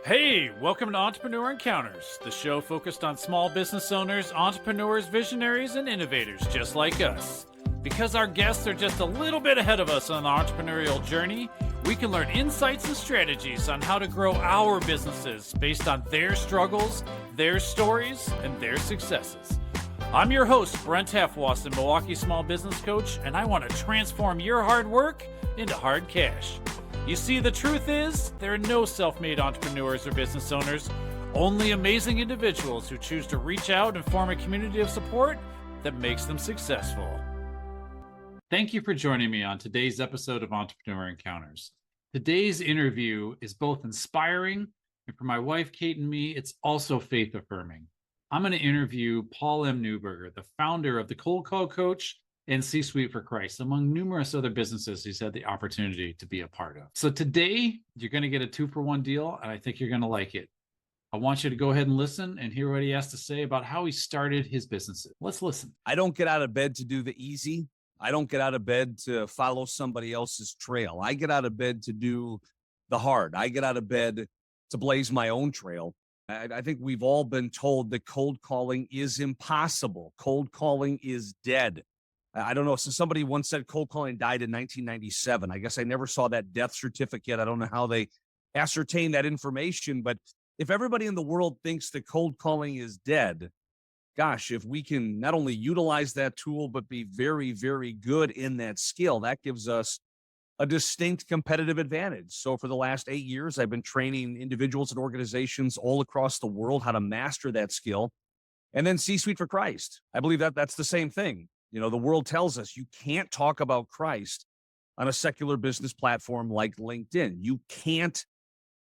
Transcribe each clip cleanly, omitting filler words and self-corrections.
Hey, welcome to Entrepreneur Encounters, the show focused on small business owners, entrepreneurs, visionaries, and innovators just like us. Because our guests are just a little bit ahead of us on the entrepreneurial journey, we can learn insights and strategies on how to grow our businesses based on their struggles, their stories, and their successes. I'm your host, Brent Hefwasson, Milwaukee Small Business Coach, and I want to transform your hard work into hard cash. You see, the truth is, there are no self-made entrepreneurs or business owners, only amazing individuals who choose to reach out and form a community of support that makes them successful. Thank you for joining me on today's episode of Entrepreneur Encounters. Today's interview is both inspiring, and for my wife, Kate, and me, it's also faith-affirming. I'm going to interview Paul M. Neuberger, the founder of the Cold Call Coach and C-Suite for Christ, among numerous other businesses he's had the opportunity to be a part of. So today, you're going to get a 2-for-1 deal, and I think you're going to like it. I want you to go ahead and listen and hear what he has to say about how he started his businesses. Let's listen. I don't get out of bed to do the easy. I don't get out of bed to follow somebody else's trail. I get out of bed to do the hard. I get out of bed to blaze my own trail. I think we've all been told that cold calling is impossible. Cold calling is dead. I don't know. So somebody once said cold calling died in 1997. I guess I never saw that death certificate. I don't know how they ascertain that information, but if everybody in the world thinks that cold calling is dead, gosh, if we can not only utilize that tool, but be very, very good in that skill, that gives us a distinct competitive advantage. So for the last 8 years, I've been training individuals and organizations all across the world how to master that skill. And then C-Suite for Christ. I believe that that's the same thing. You know, the world tells us you can't talk about Christ on a secular business platform like LinkedIn. You can't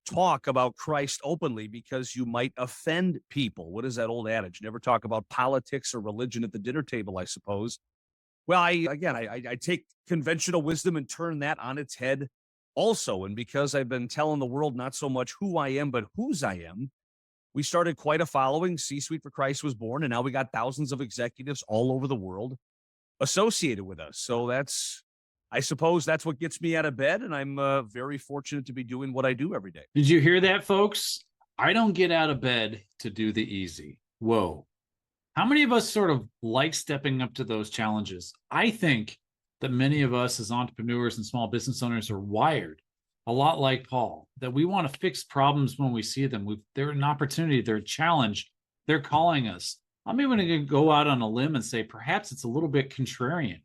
talk about Christ openly because you might offend people. What is that old adage? Never talk about politics or religion at the dinner table, I suppose. Well, I take conventional wisdom and turn that on its head also. And because I've been telling the world not so much who I am, but whose I am, we started quite a following. C-Suite for Christ was born, and now we got thousands of executives all over the world associated with us. So I suppose that's what gets me out of bed, and I'm very fortunate to be doing what I do every day. Did you hear that, folks? I don't get out of bed to do the easy. Whoa. How many of us sort of like stepping up to those challenges? I think that many of us as entrepreneurs and small business owners are wired a lot like Paul, that we want to fix problems when we see them. They're an opportunity, they're a challenge, they're calling us. I'm even going to go out on a limb and say perhaps it's a little bit contrarian.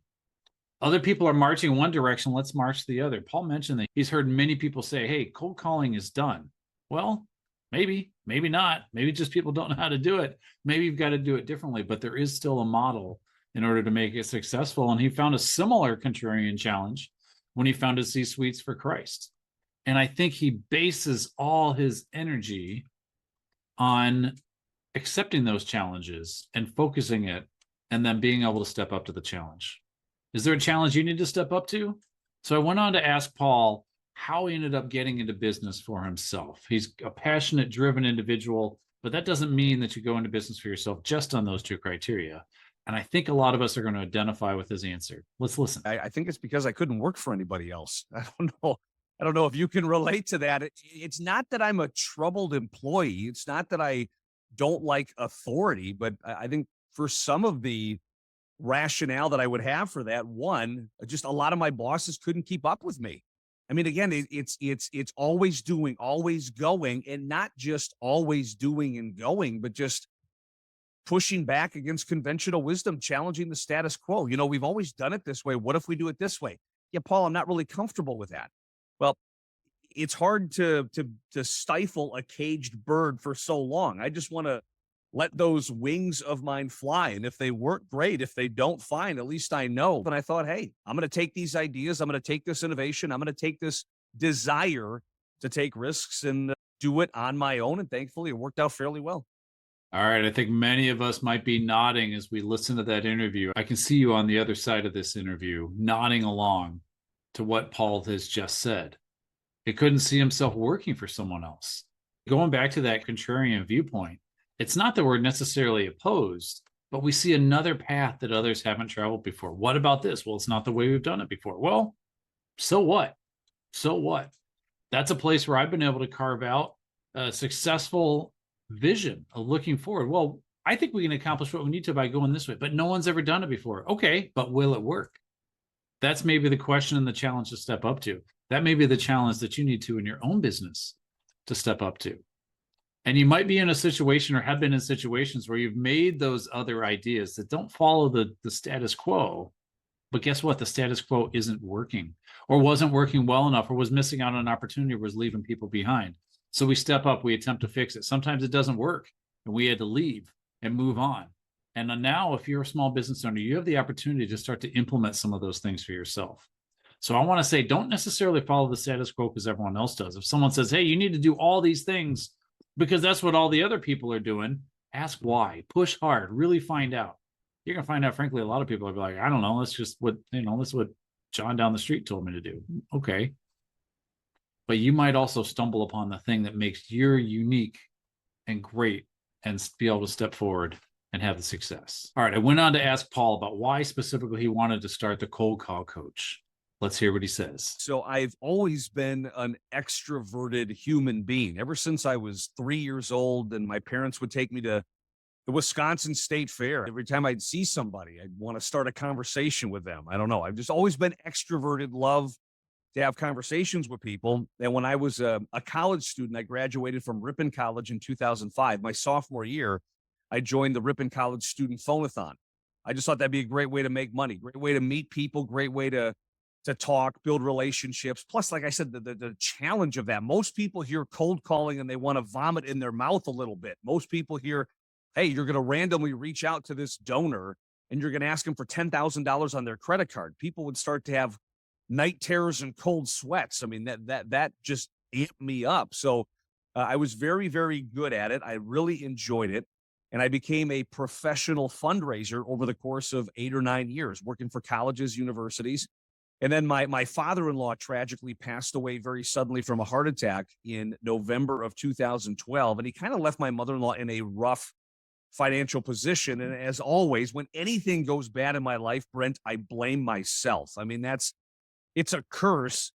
Other people are marching one direction, let's march the other. Paul mentioned that he's heard many people say, hey, cold calling is done. Well, maybe not. Maybe just people don't know how to do it. Maybe you've got to do it differently, but there is still a model in order to make it successful. And he found a similar contrarian challenge when he founded C-Suites for Christ. And I think he bases all his energy on accepting those challenges and focusing it and then being able to step up to the challenge. Is there a challenge you need to step up to? So I went on to ask Paul how he ended up getting into business for himself. He's a passionate, driven individual, but that doesn't mean that you go into business for yourself just on those two criteria. And I think a lot of us are going to identify with his answer. Let's listen. I think it's because I couldn't work for anybody else. I don't know if you can relate to that. It's not that I'm a troubled employee. It's not that I don't like authority, but I think for some of the rationale that I would have for that, one, just a lot of my bosses couldn't keep up with me. I mean, again, it's always doing, always going, and not just always doing and going, but just pushing back against conventional wisdom, challenging the status quo. You know, we've always done it this way. What if we do it this way? Yeah, Paul, I'm not really comfortable with that. Well, it's hard to stifle a caged bird for so long. I just want to let those wings of mine fly. And if they work, great. If they don't, fine. At least I know. And I thought, hey, I'm going to take these ideas. I'm going to take this innovation. I'm going to take this desire to take risks and do it on my own. And thankfully, it worked out fairly well. All right. I think many of us might be nodding as we listen to that interview. I can see you on the other side of this interview, nodding along to what Paul has just said. He couldn't see himself working for someone else. Going back to that contrarian viewpoint, it's not that we're necessarily opposed, but we see another path that others haven't traveled before. What about this? Well, it's not the way we've done it before. Well, so what? So what? That's a place where I've been able to carve out a successful vision of looking forward. Well, I think we can accomplish what we need to by going this way, but no one's ever done it before. Okay, but will it work? That's maybe the question and the challenge to step up to. That may be the challenge that you need to in your own business to step up to. And you might be in a situation or have been in situations where you've made those other ideas that don't follow the status quo. But guess what? The status quo isn't working or wasn't working well enough or was missing out on an opportunity or was leaving people behind. So we step up, we attempt to fix it. Sometimes it doesn't work and we had to leave and move on. And now, if you're a small business owner, you have the opportunity to start to implement some of those things for yourself. So I want to say, don't necessarily follow the status quo because everyone else does. If someone says, hey, you need to do all these things because that's what all the other people are doing, ask why, push hard, really find out. You're going to find out, frankly, a lot of people are like, I don't know. That's just what, that's what John down the street told me to do. Okay. But you might also stumble upon the thing that makes you unique and great and be able to step forward and have the success. All right. I went on to ask Paul about why specifically he wanted to start the cold call coach. Let's hear what he says. So I've always been an extroverted human being ever since I was 3 years old, and my parents would take me to the Wisconsin State Fair. Every time I'd see somebody, I'd want to start a conversation with them. I don't know. I've just always been extroverted, love to have conversations with people. And when I was a college student, I graduated from Ripon College in 2005. My sophomore year, I joined the Ripon College Student Phone-a-thon. I just thought that'd be a great way to make money, great way to meet people, great way to talk, build relationships. Plus, like I said, the challenge of that. Most people hear cold calling and they want to vomit in their mouth a little bit. Most people hear, hey, you're going to randomly reach out to this donor and you're going to ask them for $10,000 on their credit card. People would start to have night terrors and cold sweats. I mean, that just amped me up. So I was very, very good at it. I really enjoyed it. And I became a professional fundraiser over the course of 8 or 9 years, working for colleges, universities. And then my father-in-law tragically passed away very suddenly from a heart attack in November of 2012. And he kind of left my mother-in-law in a rough financial position. And as always, when anything goes bad in my life, Brent, I blame myself. I mean, it's a curse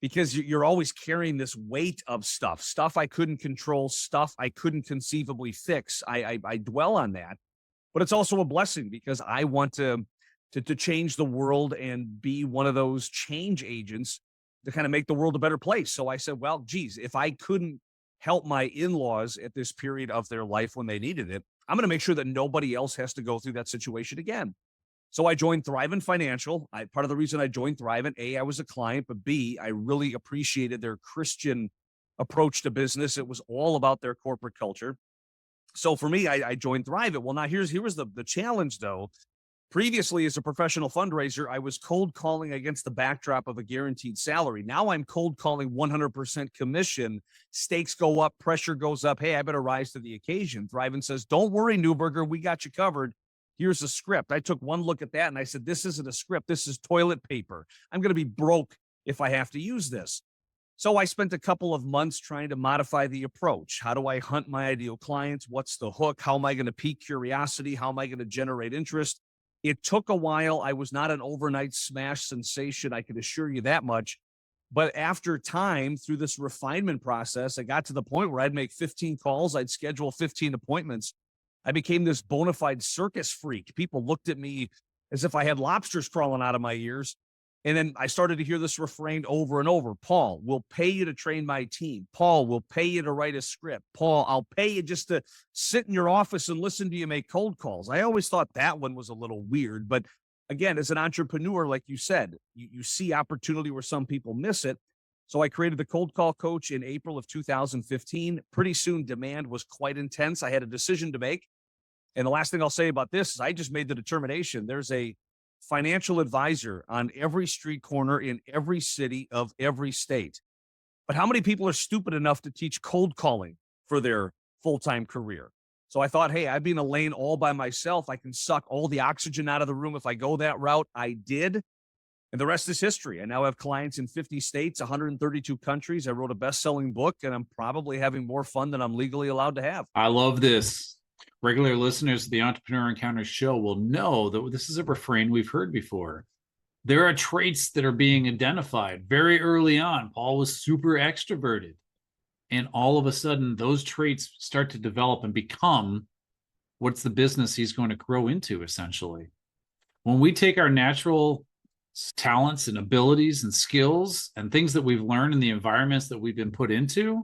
because you're always carrying this weight of stuff I couldn't control, stuff I couldn't conceivably fix. I dwell on that, but it's also a blessing because I want to change the world and be one of those change agents to kind of make the world a better place. So I said, well, geez, if I couldn't help my in-laws at this period of their life when they needed it, I'm going to make sure that nobody else has to go through that situation again. So I joined Thrivent Financial. Part of the reason I joined Thrivent, A, I was a client, but B, I really appreciated their Christian approach to business. It was all about their corporate culture. So for me, I joined Thrivent. Well, now here was the challenge, though. Previously, as a professional fundraiser, I was cold calling against the backdrop of a guaranteed salary. Now I'm cold calling 100% commission. Stakes go up, pressure goes up. Hey, I better rise to the occasion. Thrivent says, don't worry, Neuberger, we got you covered. Here's a script. I took one look at that and I said, this isn't a script. This is toilet paper. I'm going to be broke if I have to use this. So I spent a couple of months trying to modify the approach. How do I hunt my ideal clients? What's the hook? How am I going to pique curiosity? How am I going to generate interest? It took a while. I was not an overnight smash sensation. I can assure you that much. But after time, through this refinement process, I got to the point where I'd make 15 calls. I'd schedule 15 appointments. I became this bona fide circus freak. People looked at me as if I had lobsters crawling out of my ears. And then I started to hear this refrain over and over. Paul, we'll pay you to train my team. Paul, we'll pay you to write a script. Paul, I'll pay you just to sit in your office and listen to you make cold calls. I always thought that one was a little weird. But again, as an entrepreneur, like you said, you see opportunity where some people miss it. So I created the Cold Call Coach in April of 2015. Pretty soon, demand was quite intense. I had a decision to make. And the last thing I'll say about this is I just made the determination. There's a financial advisor on every street corner in every city of every state. But how many people are stupid enough to teach cold calling for their full-time career? So I thought, hey, I'd be in a lane all by myself. I can suck all the oxygen out of the room if I go that route. I did. And the rest is history. I now have clients in 50 states, 132 countries. I wrote a best-selling book, and I'm probably having more fun than I'm legally allowed to have. I love this. Regular listeners of the Entrepreneur Encounters show will know that this is a refrain we've heard before. There are traits that are being identified very early on. Paul was super extroverted. And all of a sudden, those traits start to develop and become what's the business he's going to grow into, essentially. When we take our natural talents and abilities and skills and things that we've learned in the environments that we've been put into,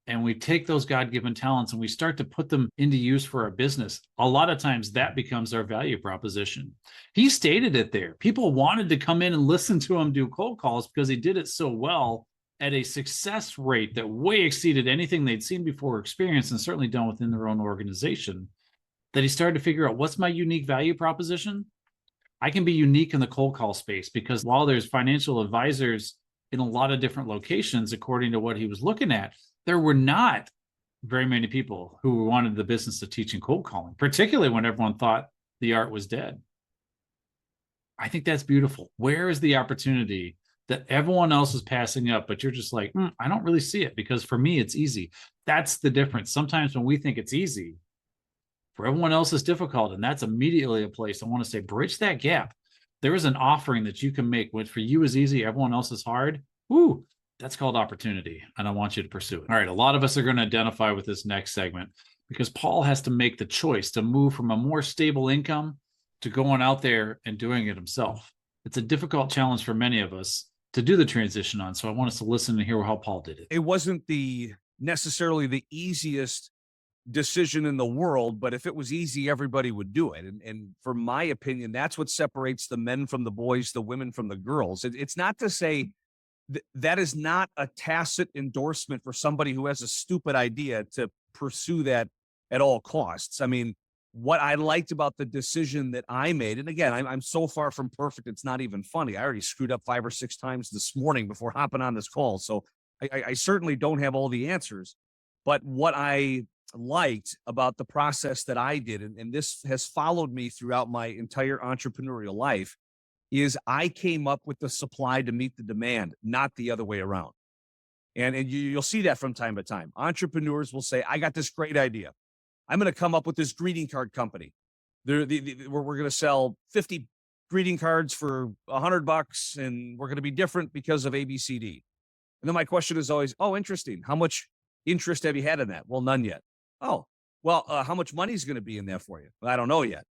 and we take those God-given talents and we start to put them into use for our business, a lot of times that becomes our value proposition. He stated it there. People wanted to come in and listen to him do cold calls because he did it so well at a success rate that way exceeded anything they'd seen before or experienced, and certainly done within their own organization, that he started to figure out, what's my unique value proposition? I can be unique in the cold call space, because while there's financial advisors in a lot of different locations, according to what he was looking at, there were not very many people who wanted the business of teaching cold calling, particularly when everyone thought the art was dead. I think that's beautiful. Where is the opportunity that everyone else is passing up, but you're just like, I don't really see it, because for me, it's easy. That's the difference. Sometimes when we think it's easy, for everyone else it's difficult. And that's immediately a place I want to say, bridge that gap. There is an offering that you can make, which for you is easy, everyone else is hard. Woo, that's called opportunity. And I want you to pursue it. All right. A lot of us are going to identify with this next segment, because Paul has to make the choice to move from a more stable income to going out there and doing it himself. It's a difficult challenge for many of us to do the transition on. So I want us to listen and hear how Paul did it. It wasn't necessarily the easiest decision in the world, but if it was easy, everybody would do it. And for my opinion, that's what separates the men from the boys, the women from the girls. It's not to say that is not a tacit endorsement for somebody who has a stupid idea to pursue that at all costs. I mean, what I liked about the decision that I made, and again, I'm so far from perfect, it's not even funny. I already screwed up 5 or 6 times this morning before hopping on this call. So I certainly don't have all the answers. But what I liked about the process that I did, and this has followed me throughout my entire entrepreneurial life, is I came up with the supply to meet the demand, not the other way around. And you'll see that from time to time. Entrepreneurs will say, I got this great idea. I'm going to come up with this greeting card company. We're going to sell 50 greeting cards for $100, and we're going to be different because of ABCD. And then my question is always, oh, interesting. How much interest have you had in that? Well, none yet. Oh, well, how much money is going to be in there for you? Well, I don't know yet.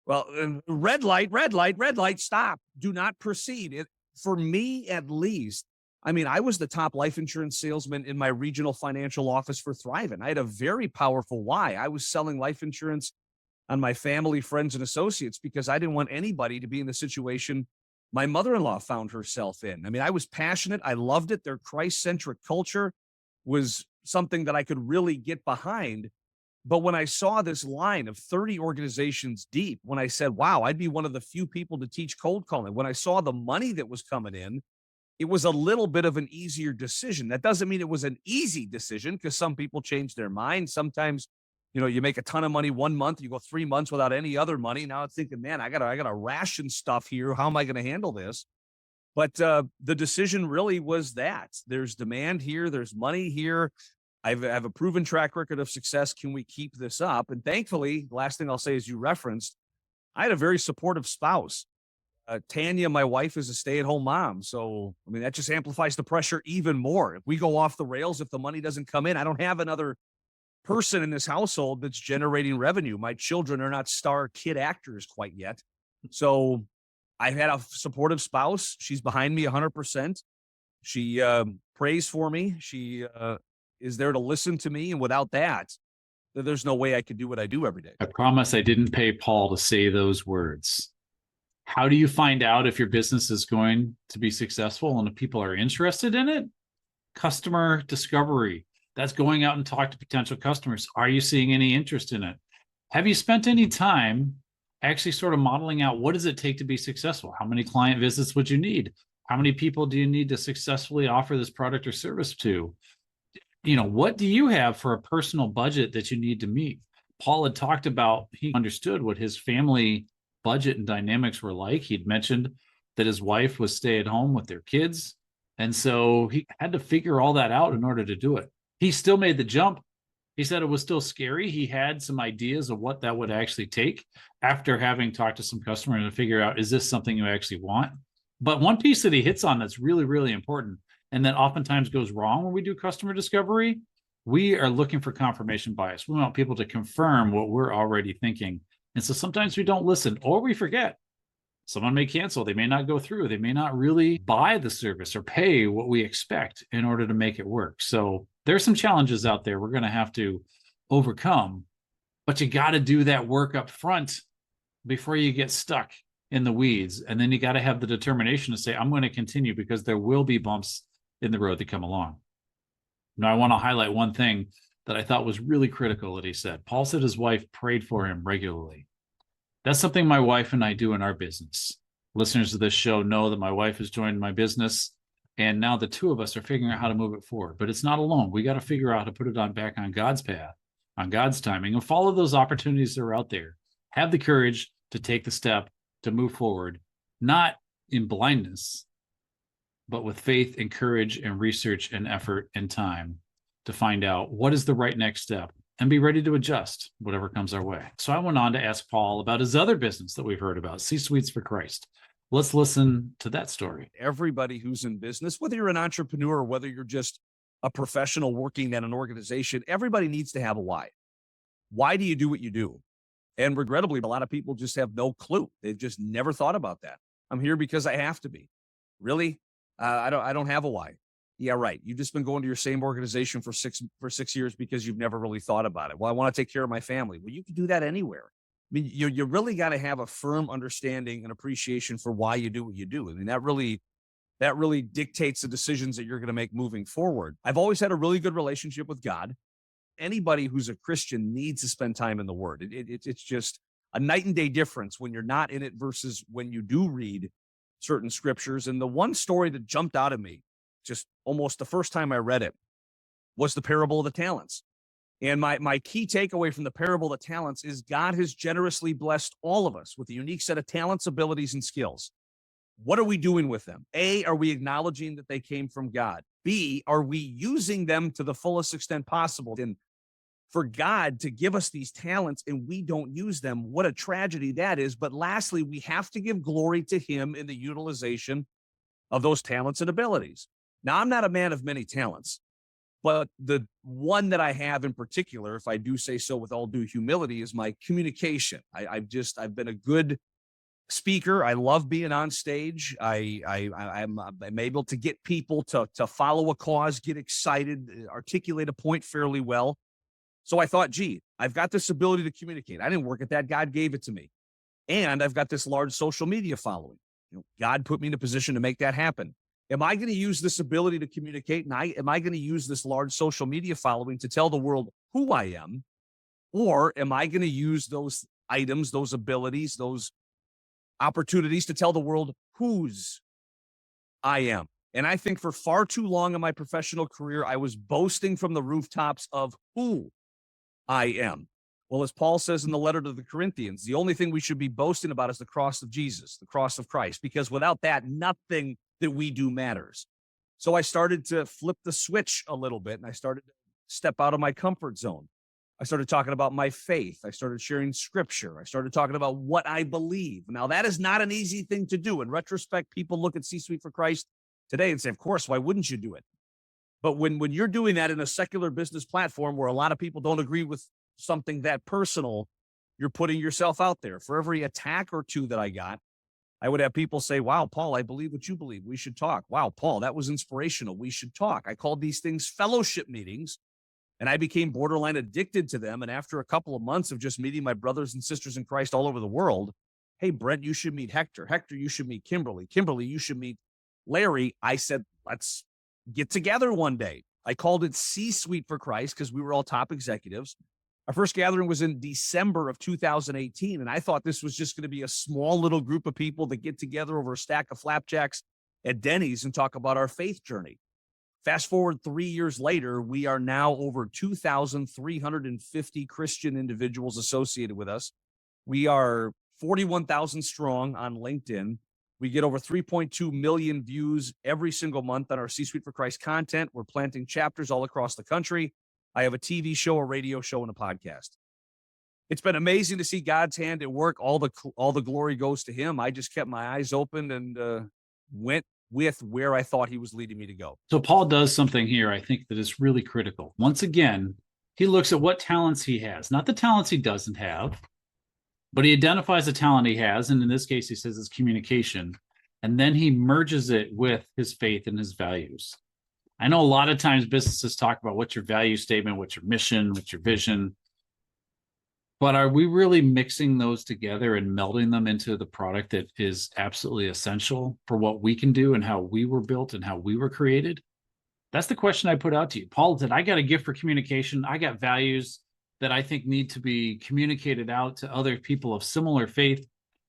Well, red light, stop. Do not proceed. For me, at least, I mean, I was the top life insurance salesman in my regional financial office for Thrivent. I had a very powerful why. I was selling life insurance on my family, friends, and associates because I didn't want anybody to be in the situation my mother-in-law found herself in. I mean, I was passionate. I loved it. Their Christ-centric culture was something that I could really get behind. But when I saw this line of 30 organizations deep, when I said, wow, I'd be one of the few people to teach cold calling, when I saw the money that was coming in, it was a little bit of an easier decision. That doesn't mean it was an easy decision, because some people change their mind. Sometimes, you make a ton of money 1 month, you go 3 months without any other money. Now it's thinking, man, I gotta ration stuff here. How am I going to handle this? But the decision really was that there's demand here. There's money here. I have a proven track record of success. Can we keep this up? And thankfully, the last thing I'll say is, you referenced, I had a very supportive spouse. Tanya, my wife, is a stay-at-home mom. So, I mean, that just amplifies the pressure even more. If we go off the rails, if the money doesn't come in, I don't have another person in this household that's generating revenue. My children are not star kid actors quite yet. So I've had a supportive spouse. She's behind me 100%. She prays for me. She is there to listen to me. And without that, there's no way I could do what I do every day. I promise I didn't pay Paul to say those words. How do you find out if your business is going to be successful and if people are interested in it? Customer discovery. That's going out and talk to potential customers. Are you seeing any interest in it? Have you spent any time actually sort of modeling out, what does it take to be successful? How many client visits would you need? How many people do you need to successfully offer this product or service to? What do you have for a personal budget that you need to meet? Paul had talked about, he understood what his family budget and dynamics were like. He'd mentioned that his wife was stay at home with their kids. And so he had to figure all that out in order to do it. He still made the jump. He said it was still scary. He had some ideas of what that would actually take after having talked to some customers to figure out, is this something you actually want? But one piece that he hits on that's really, really important, and that oftentimes goes wrong when we do customer discovery, We are looking for confirmation bias. We want people to confirm what we're already thinking. And so sometimes we don't listen or we forget. Someone may cancel. They may not go through. They may not really buy the service or pay what we expect in order to make it work. So there's some challenges out there we're going to have to overcome, but you got to do that work up front before you get stuck in the weeds. And then you got to have the determination to say, I'm going to continue, because there will be bumps in the road that come along. Now, I want to highlight one thing that I thought was really critical that he said. Paul said his wife prayed for him regularly. That's something my wife and I do in our business. Listeners of this show know that my wife has joined my business, and now the two of us are figuring out how to move it forward. But it's not alone. We got to figure out how to put it back on God's path, on God's timing, and follow those opportunities that are out there. Have the courage to take the step to move forward, not in blindness, but with faith and courage and research and effort and time to find out what is the right next step and be ready to adjust whatever comes our way. So I went on to ask Paul about his other business that we've heard about, C-Suites for Christ. Let's listen to that story. Everybody who's in business, whether you're an entrepreneur or whether you're just a professional working at an organization, everybody needs to have a why. Why do you do what you do? And regrettably, a lot of people just have no clue. They've just never thought about that. I'm here because I have to be. Really? I don't have a why. Yeah, right. You've just been going to your same organization for 6 years because you've never really thought about it. Well, I want to take care of my family. Well, you can do that anywhere. I mean, you really got to have a firm understanding and appreciation for why you do what you do. I mean, that really dictates the decisions that you're going to make moving forward. I've always had a really good relationship with God. Anybody who's a Christian needs to spend time in the Word. It's just a night and day difference when you're not in it versus when you do read certain scriptures. And the one story that jumped out at me, just almost the first time I read it, was the parable of the talents. And my key takeaway from the parable of the talents is God has generously blessed all of us with a unique set of talents, abilities, and skills. What are we doing with them? A, are we acknowledging that they came from God? B, are we using them to the fullest extent possible? And for God to give us these talents and we don't use them, what a tragedy that is. But lastly, we have to give glory to Him in the utilization of those talents and abilities. Now, I'm not a man of many talents, but the one that I have in particular, if I do say so with all due humility, is my communication. I've been a good speaker. I love being on stage. I'm able to get people to follow a cause, get excited, articulate a point fairly well. So I thought, gee, I've got this ability to communicate. I didn't work at that. God gave it to me. And I've got this large social media following. God put me in a position to make that happen. Am I going to use this ability to communicate? And am I going to use this large social media following to tell the world who I am? Or am I going to use those items, those abilities, those opportunities to tell the world whose I am? And I think for far too long in my professional career, I was boasting from the rooftops of who I am. Well, as Paul says in the letter to the Corinthians, the only thing we should be boasting about is the cross of Jesus, the cross of Christ, because without that, nothing that we do matters. So I started to flip the switch a little bit, and I started to step out of my comfort zone. I started talking about my faith. I started sharing scripture. I started talking about what I believe. Now, that is not an easy thing to do. In retrospect, people look at C-Suite for Christ today and say, of course, why wouldn't you do it? But when you're doing that in a secular business platform where a lot of people don't agree with something that personal, you're putting yourself out there. For every attack or two that I got, I would have people say, wow, Paul, I believe what you believe. We should talk. Wow, Paul, that was inspirational. We should talk. I called these things fellowship meetings, and I became borderline addicted to them. And after a couple of months of just meeting my brothers and sisters in Christ all over the world, hey, Brent, you should meet Hector. Hector, you should meet Kimberly. Kimberly, you should meet Larry. I said, let's get together one day. I called it C-Suite for Christ because we were all top executives. Our first gathering was in December of 2018, and I thought this was just going to be a small little group of people that get together over a stack of flapjacks at Denny's and talk about our faith journey. Fast forward 3 years later, we are now over 2,350 Christian individuals associated with us. We are 41,000 strong on LinkedIn. We get over 3.2 million views every single month on our C-Suite for Christ content. We're planting chapters all across the country. I have a TV show, a radio show, and a podcast. It's been amazing to see God's hand at work. All the glory goes to Him. I just kept my eyes open and went with where I thought he was leading me to go. So Paul does something here, I think, that is really critical. Once again, he looks at what talents he has, not the talents he doesn't have, but he identifies the talent he has. And in this case, he says it's communication. And then he merges it with his faith and his values. I know a lot of times businesses talk about what's your value statement, what's your mission, what's your vision. But are we really mixing those together and melding them into the product that is absolutely essential for what we can do and how we were built and how we were created? That's the question I put out to you. Paul said, I got a gift for communication. I got values that I think need to be communicated out to other people of similar faith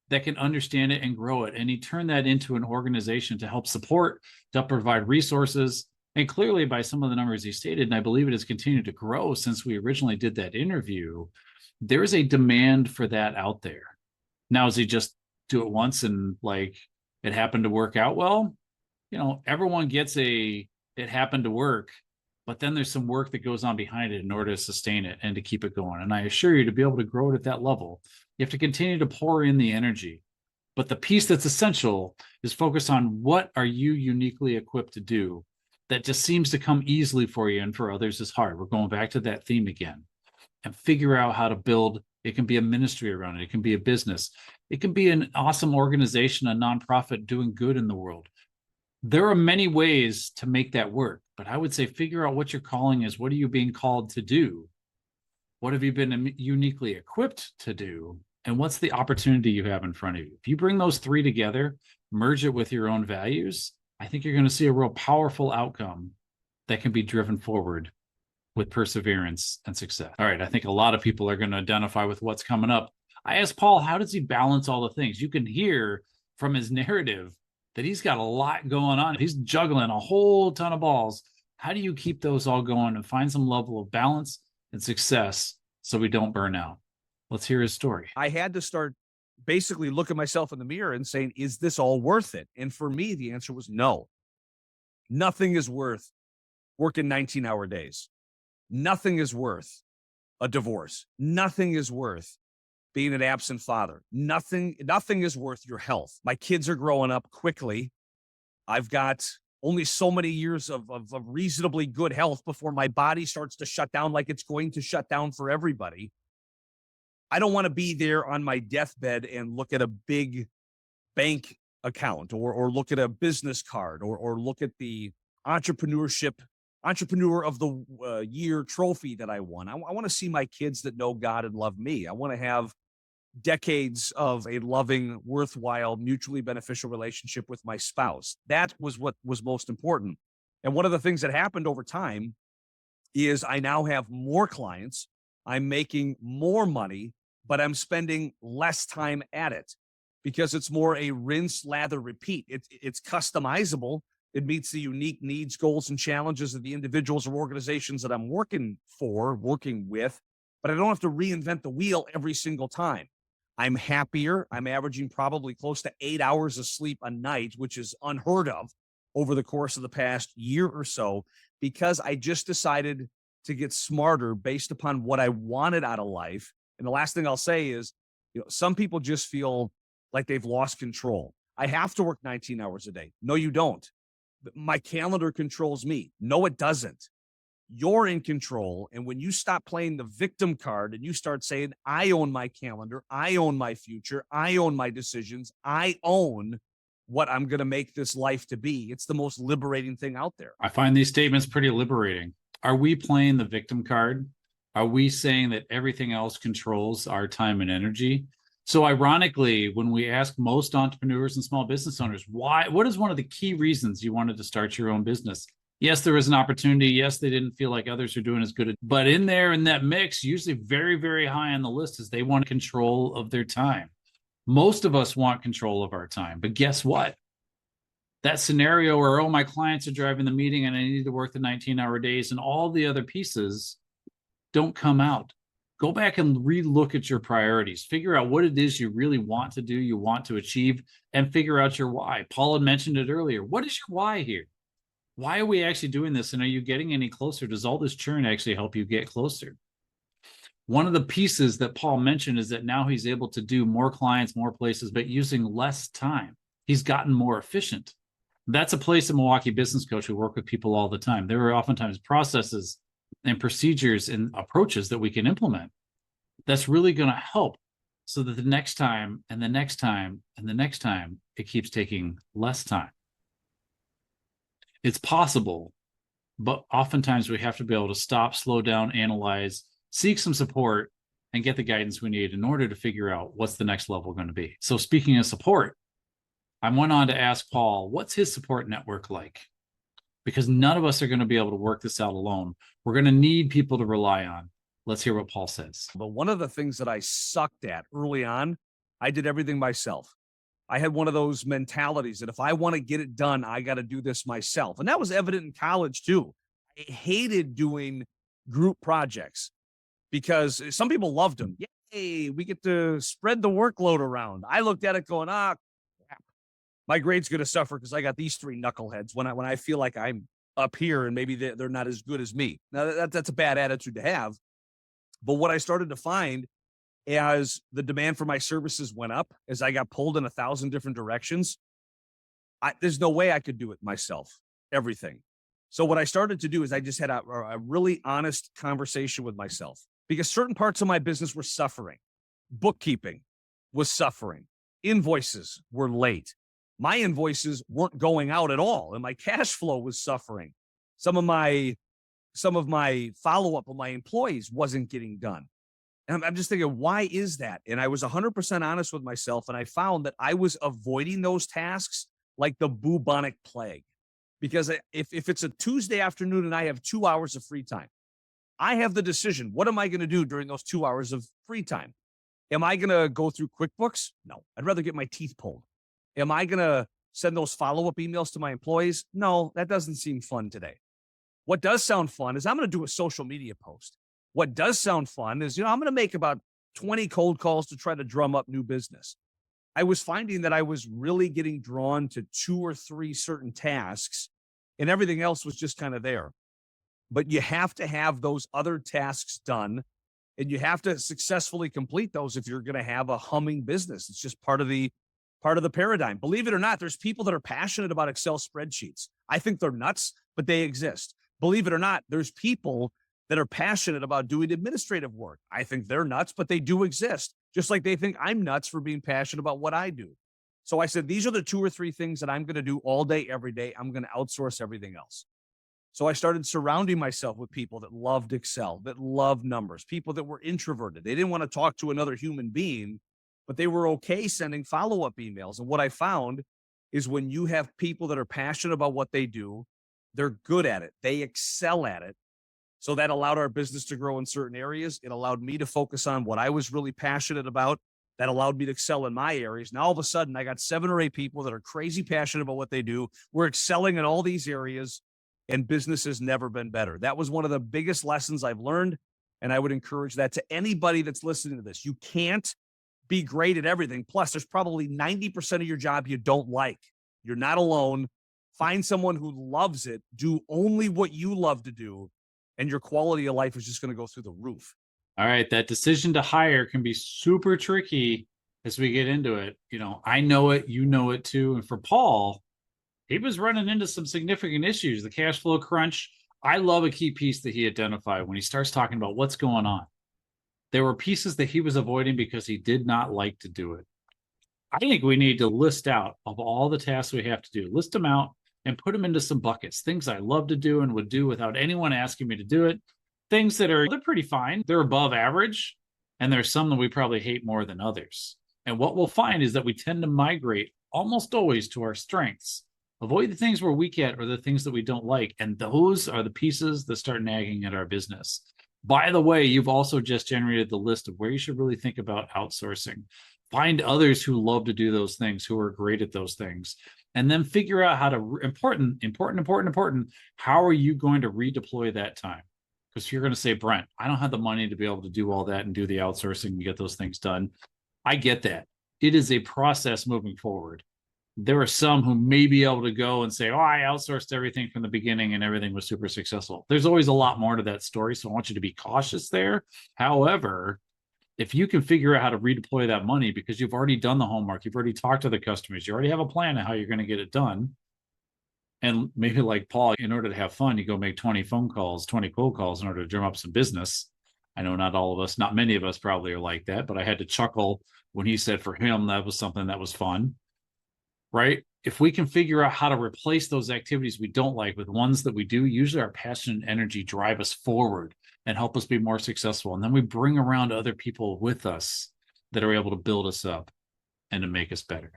that can understand it and grow it. And he turned that into an organization to help support, to help provide resources. And clearly, by some of the numbers he stated, and I believe it has continued to grow since we originally did that interview, there is a demand for that out there. Now, does he just do it once and like it happened to work out well? You know, everyone gets it happened to work, but then there's some work that goes on behind it in order to sustain it and to keep it going. And I assure you, to be able to grow it at that level, you have to continue to pour in the energy. But the piece that's essential is focus on what are you uniquely equipped to do that just seems to come easily for you and for others is hard. We're going back to that theme again. And figure out how to build. It can be a ministry around it. It can be a business. It can be an awesome organization, a nonprofit doing good in the world. There are many ways to make that work, but I would say figure out what your calling is. What are you being called to do? What have you been uniquely equipped to do? And what's the opportunity you have in front of you? If you bring those three together, merge it with your own values, I think you're going to see a real powerful outcome that can be driven forward with perseverance and success. All right, I think a lot of people are going to identify with what's coming up. I asked Paul, how does he balance all the things? You can hear from his narrative that he's got a lot going on. He's juggling a whole ton of balls. How do you keep those all going and find some level of balance and success so we don't burn out? Let's hear his story. I had to start basically looking myself in the mirror and saying, is this all worth it? And for me, the answer was no. Nothing is worth working 19-hour days. Nothing is worth a divorce. Nothing is worth being an absent father. Nothing is worth your health. My kids are growing up quickly. I've got only so many years of reasonably good health before my body starts to shut down like it's going to shut down for everybody. I don't want to be there on my deathbed and look at a big bank account or look at a business card or look at the Entrepreneur of the Year trophy that I won. I want to see my kids that know God and love me. I want to have decades of a loving, worthwhile, mutually beneficial relationship with my spouse. That was what was most important. And one of the things that happened over time is I now have more clients. I'm making more money, but I'm spending less time at it because it's more a rinse, lather, repeat. It's customizable. It meets the unique needs, goals, and challenges of the individuals or organizations that I'm working with, but I don't have to reinvent the wheel every single time. I'm happier. I'm averaging probably close to 8 hours of sleep a night, which is unheard of over the course of the past year or so, because I just decided to get smarter based upon what I wanted out of life. And the last thing I'll say is, some people just feel like they've lost control. I have to work 19 hours a day. No, you don't. My calendar controls me. No, it doesn't. You're in control. And when you stop playing the victim card and you start saying, I own my calendar, I own my future, I own my decisions, I own what I'm going to make this life to be, it's the most liberating thing out there. I find these statements pretty liberating. Are we playing the victim card? Are we saying that everything else controls our time and energy? So ironically, when we ask most entrepreneurs and small business owners, what is one of the key reasons you wanted to start your own business? Yes, there was an opportunity. Yes, they didn't feel like others are doing as good. But in that mix, usually very, very high on the list is they want control of their time. Most of us want control of our time. But guess what? That scenario where, oh, my clients are driving the meeting and I need to work the 19-hour days and all the other pieces don't come out. Go back and relook at your priorities. Figure out what it is you really want to do, you want to achieve, and figure out your why. Paul had mentioned it earlier. What is your why here? Why are we actually doing this? And are you getting any closer? Does all this churn actually help you get closer? One of the pieces that Paul mentioned is that now he's able to do more clients, more places, but using less time. He's gotten more efficient. That's a place in Milwaukee Business Coach. We work with people all the time. There are oftentimes processes and procedures and approaches that we can implement that's really going to help, so that the next time and the next time and the next time, it keeps taking less time. It's possible, but oftentimes we have to be able to stop, slow down, analyze, seek some support, and get the guidance we need in order to figure out what's the next level going to be. So speaking of support, I went on to ask Paul, what's his support network like? Because none of us are going to be able to work this out alone. We're going to need people to rely on. Let's hear what Paul says. But one of the things that I sucked at early on, I did everything myself. I had one of those mentalities that if I want to get it done, I got to do this myself. And that was evident in college too. I hated doing group projects because some people loved them. Yay, we get to spread the workload around. I looked at it going, crap. My grade's going to suffer because I got these three knuckleheads when I feel like I'm up here and maybe they're not as good as me. Now, that's a bad attitude to have. But what I started to find as the demand for my services went up, as I got pulled in 1,000 different directions, there's no way I could do it myself, everything. So what I started to do is I just had a really honest conversation with myself, because certain parts of my business were suffering. Bookkeeping was suffering. Invoices were late. My invoices weren't going out at all, and my cash flow was suffering. Some of my follow-up on my employees wasn't getting done. And I'm just thinking, why is that? And I was 100% honest with myself, and I found that I was avoiding those tasks like the bubonic plague. Because if it's a Tuesday afternoon and I have 2 hours of free time, I have the decision, what am I going to do during those 2 hours of free time? Am I going to go through QuickBooks? No, I'd rather get my teeth pulled. Am I going to send those follow-up emails to my employees? No, that doesn't seem fun today. What does sound fun is I'm going to do a social media post. What does sound fun is, I'm going to make about 20 cold calls to try to drum up new business. I was finding that I was really getting drawn to 2 or 3 certain tasks, and everything else was just kind of there. But you have to have those other tasks done, and you have to successfully complete those if you're going to have a humming business. It's just part of the paradigm. Believe it or not, there's people that are passionate about Excel spreadsheets. I think they're nuts, but they exist. Believe it or not, there's people that are passionate about doing administrative work. I think they're nuts, but they do exist. Just like they think I'm nuts for being passionate about what I do. So I said, these are the 2 or 3 things that I'm going to do all day, every day. I'm going to outsource everything else. So I started surrounding myself with people that loved Excel, that loved numbers, people that were introverted. They didn't want to talk to another human being, but they were okay sending follow-up emails. And what I found is when you have people that are passionate about what they do, they're good at it. They excel at it. So that allowed our business to grow in certain areas. It allowed me to focus on what I was really passionate about. That allowed me to excel in my areas. Now, all of a sudden, I got 7 or 8 people that are crazy passionate about what they do. We're excelling in all these areas, and business has never been better. That was one of the biggest lessons I've learned, and I would encourage that to anybody that's listening to this. You can't be great at everything. Plus, there's probably 90% of your job you don't like. You're not alone. Find someone who loves it. Do only what you love to do, and your quality of life is just going to go through the roof. All right. That decision to hire can be super tricky as we get into it. I know it, you know it too. And for Paul, he was running into some significant issues. The cash flow crunch. I love a key piece that he identified when he starts talking about what's going on. There were pieces that he was avoiding because he did not like to do it. I think we need to list out of all the tasks we have to do, list them out and put them into some buckets. Things I love to do and would do without anyone asking me to do it. Things that they're pretty fine. They're above average. And there's some that we probably hate more than others. And what we'll find is that we tend to migrate almost always to our strengths. Avoid the things we're weak at or the things that we don't like. And those are the pieces that start nagging at our business. By the way, you've also just generated the list of where you should really think about outsourcing. Find others who love to do those things, who are great at those things, and then figure out how to, important, how are you going to redeploy that time? Because you're going to say, Brent, I don't have the money to be able to do all that and do the outsourcing and get those things done. I get that. It is a process moving forward. There are some who may be able to go and say, I outsourced everything from the beginning and everything was super successful. There's always a lot more to that story, so I want you to be cautious there. However, if you can figure out how to redeploy that money because you've already done the homework, you've already talked to the customers, you already have a plan of how you're going to get it done, And maybe like Paul, in order to have fun, you go make 20 phone calls, 20 cold calls in order to drum up some business. I know not all of us, not many of us probably are like that, but I had to chuckle when he said for him that was something that was fun, right? If we can figure out how to replace those activities we don't like with ones that we do, usually our passion and energy drive us forward and help us be more successful. And then we bring around other people with us that are able to build us up and to make us better.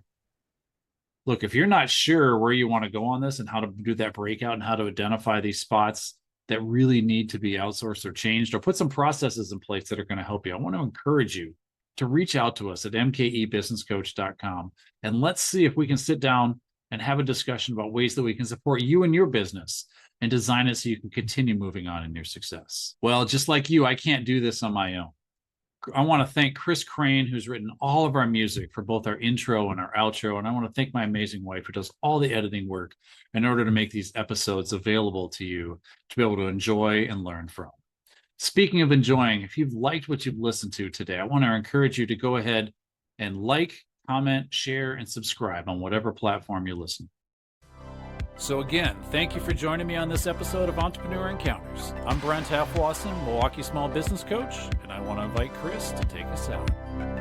Look, if you're not sure where you want to go on this and how to do that breakout and how to identify these spots that really need to be outsourced or changed, or put some processes in place that are going to help you, I want to encourage you to reach out to us at mkebusinesscoach.com, and let's see if we can sit down and have a discussion about ways that we can support you and your business and design it so you can continue moving on in your success. Well, just like you, I can't do this on my own. I want to thank Chris Crane, who's written all of our music for both our intro and our outro. And I want to thank my amazing wife, who does all the editing work in order to make these episodes available to you to be able to enjoy and learn from. Speaking of enjoying, if you've liked what you've listened to today, I want to encourage you to go ahead and like, comment, share, and subscribe on whatever platform you listen. So again, thank you for joining me on this episode of Entrepreneur Encounters. I'm Brent Halfwasson, Milwaukee Small Business Coach, and I want to invite Chris to take us out.